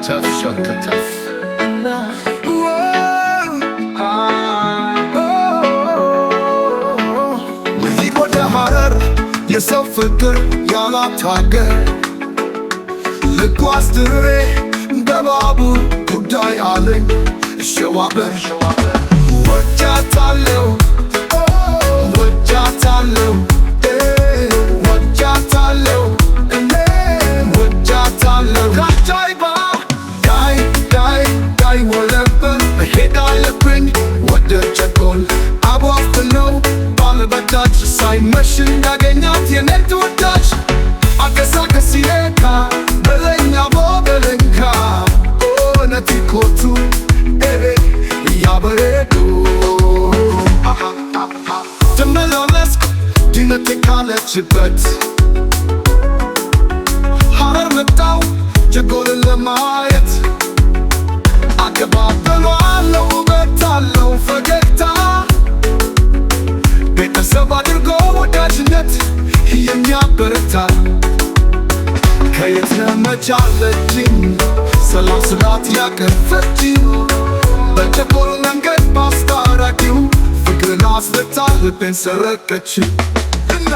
ከተፍ ሸከተፍ ልሂድ ወደ ሐረር የሰው ፍቅር ያላት ሀገር ልጓዝ ድሬ በባቡር ጉዳይ አለኝ ሸዋበር ወጃታለሁ ወጃታለሁ ወጃታለሁ ወጃታለሁ ከአጃይባ ዳይ ወለበር መሄድ አለብኝ ወደ ጀጎል አቧፍነው ባለበታች ሳይመሽ እንዳገኛት የኔ ተወዳጅ አገሳገስ ይለካ በለኛ ቦበለንካ ኦነቲ ኮቱ ያበሬዱ ተመላለስኩ ድነቴ ካለችበት ሐረር መጣው ጀጎልን ለማየት አቀባበሉ አለው ውበት አለው ፈገግታ ቤተሰብ አድርጎ ወዳጅነት የሚያበረታ ከየት ነመቻለችኝ ሰላም ስላት ያቀፈችኝ በጀጎል መንገድ ባስታራቂው ፍቅርን አስለታ ልቤን ሰረቀችኝ እና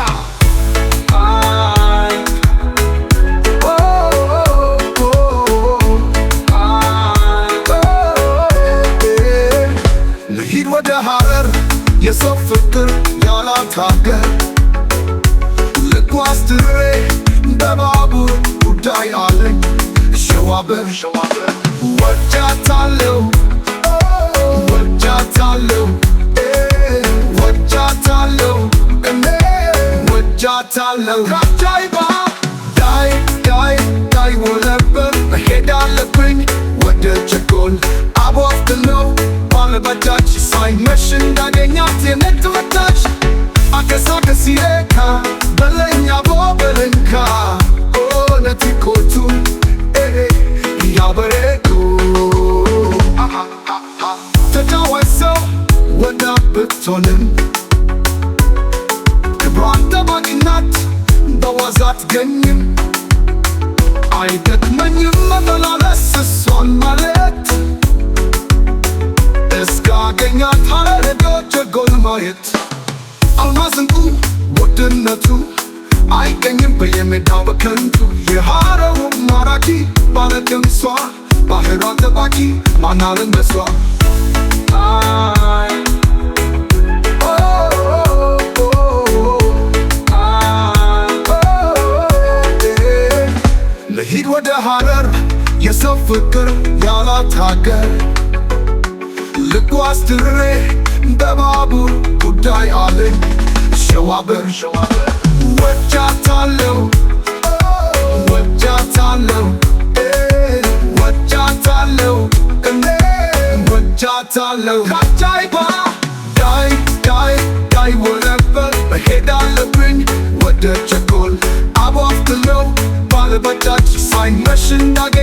ልሂድ ወደ ሐረር የሰው ፍቅር ያላት ሀገር ልጓዝ ድሬ በባቡር ጉዳይ አለኝ ሸዋበር ወጃታለሁ ወጃታለሁ ወጃታለሁ ወጃታለሁ ከአጃይባ ዳይ ወለበር መሄድ አለብኝ ወደ ጀጎል አቧፍነው ባለበታች ሳይመሽ እንዳገኛት የኔ ተወዳጅ አገሳገስ ይለካ በለኛ ቦበለንካ ኦነቲ ኮቱ ያበሬዱ ተጫዋች ሰው ወዳ ብትሆንም ክብሯን ጠባቂ ናት በዋዛ አትገኝም አይደክመኝም መመላለስ እሷን ማለት እስካገኛት ሐረር ሄዶ ጀጎል ማየት አልማዝ ዕንቁ ውድነቱ አይገኝም በየሜዳው በከንቱ የሐረሩ ማራኪ ባለድምጿ ባህሯን ጠባቂ ማናልን በሷ ልሂድ ወደ ሐረር የሰው ፍቅር ያላት ሀገር ልጓዝ ድሬ በባቡር ጉዳይ አለኝ ሸዋበር ወጃታለሁ ወጃታለሁ ወጃታለሁ ወጃታለሁ ከአጃይባ ዳይ ወለበር መሄድ አለብኝ ወደ ጀጎል አቧፍነው ባለበታች ሳይመሽ እንዳገኛት